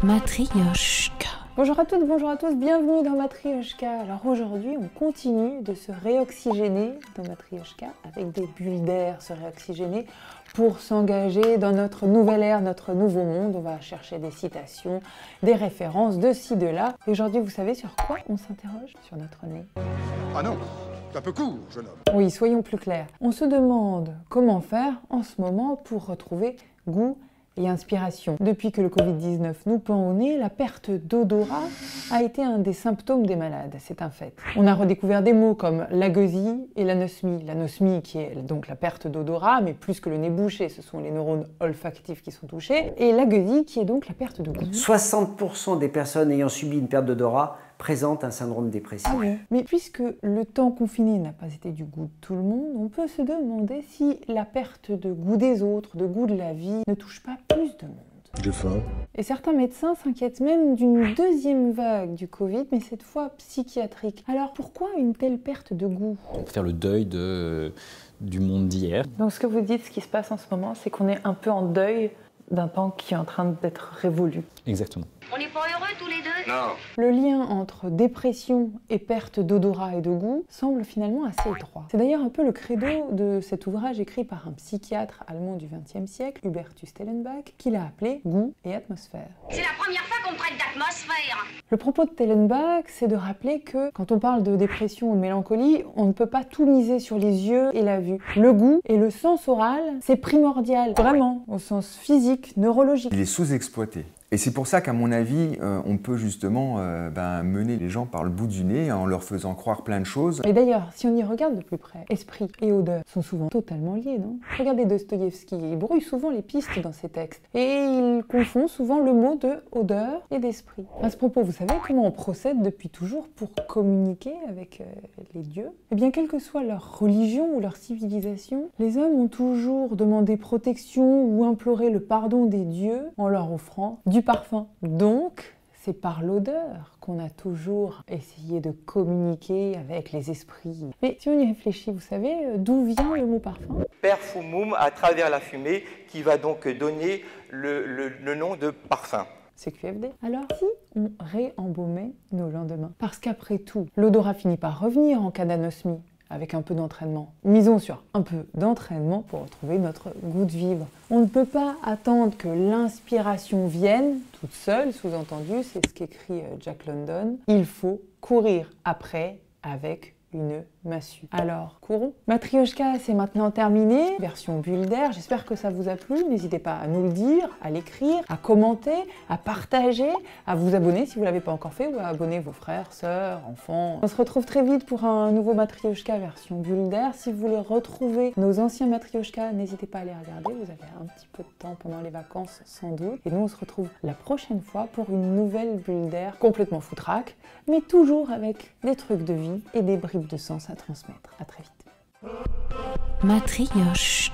Matryoshka. Bonjour à toutes, bonjour à tous, bienvenue dans Matryoshka. Alors aujourd'hui, on continue de se réoxygéner dans Matryoshka avec des bulles d'air, se réoxygéner pour s'engager dans notre nouvelle ère, notre nouveau monde. On va chercher des citations, des références de ci, de là. Et aujourd'hui, vous savez sur quoi on s'interroge? Sur notre nez. Ah non, c'est un peu court, jeune homme. Oui, soyons plus clairs. On se demande comment faire en ce moment pour retrouver goût et inspiration. Depuis que le Covid-19 nous pend au nez, la perte d'odorat a été un des symptômes des malades, c'est un fait. On a redécouvert des mots comme l'agueusie et l'anosmie. L'anosmie qui est donc la perte d'odorat, mais plus que le nez bouché, ce sont les neurones olfactifs qui sont touchés, et l'agueusie qui est donc la perte de goût. 60% des personnes ayant subi une perte d'odorat présentent un syndrome dépressif. Ah oui. Mais puisque le temps confiné n'a pas été du goût de tout le monde, on peut se demander si la perte de goût des autres, de goût de la vie, ne touche pas plus de monde. J'ai faim. Et certains médecins s'inquiètent même d'une deuxième vague du Covid, mais cette fois psychiatrique. Alors pourquoi une telle perte de goût? On peut faire le deuil du monde d'hier. Donc ce que vous dites, ce qui se passe en ce moment, c'est qu'on est un peu en deuil d'un temps qui est en train d'être révolu. Exactement. On n'est pas heureux tous les deux? Non. Le lien entre dépression et perte d'odorat et de goût semble finalement assez étroit. C'est d'ailleurs un peu le credo de cet ouvrage écrit par un psychiatre allemand du XXe siècle, Hubertus Tellenbach, qu'il a appelé Goût et atmosphère. C'est la première fois qu'on me traite d'atmosphère. Le propos de Tellenbach, c'est de rappeler que quand on parle de dépression ou de mélancolie, on ne peut pas tout miser sur les yeux et la vue. Le goût et le sens oral, c'est primordial, vraiment, au sens physique, neurologique. Il est sous-exploité. Et c'est pour ça qu'à mon avis, on peut justement mener les gens par le bout du nez en leur faisant croire plein de choses. Et d'ailleurs, si on y regarde de plus près, esprit et odeur sont souvent totalement liés, non? Regardez Dostoïevski, il brouille souvent les pistes dans ses textes. Et il confond souvent le mot de odeur et d'esprit. À ce propos, vous savez comment on procède depuis toujours pour communiquer avec les dieux? Eh bien, quelle que soit leur religion ou leur civilisation, les hommes ont toujours demandé protection ou imploré le pardon des dieux en leur offrant du parfum. Donc, c'est par l'odeur qu'on a toujours essayé de communiquer avec les esprits. Mais si on y réfléchit, vous savez d'où vient le mot parfum? Perfumum, à travers la fumée, qui va donc donner le nom de parfum. C'est QFD. Alors, si on réembaumait nos lendemains? Parce qu'après tout, l'odorat finit par revenir en cas d'anosmie, avec un peu d'entraînement. Misons sur un peu d'entraînement pour retrouver notre goût de vivre. On ne peut pas attendre que l'inspiration vienne toute seule, sous-entendu, c'est ce qu'écrit Jack London. Il faut courir après avec une massue. Alors, courons. Matryoshka, c'est maintenant terminé. Version bulle d'air. J'espère que ça vous a plu. N'hésitez pas à nous le dire, à l'écrire, à commenter, à partager, à vous abonner si vous ne l'avez pas encore fait ou à abonner vos frères, sœurs, enfants. On se retrouve très vite pour un nouveau Matryoshka version bulle d'air. Si vous voulez retrouver nos anciens Matryoshka, n'hésitez pas à les regarder. Vous avez un petit peu de temps pendant les vacances sans doute. Et nous, on se retrouve la prochaine fois pour une nouvelle bulle d'air complètement foutraque, mais toujours avec des trucs de vie et des bribes de sens à transmettre. À très vite. Matryoshka.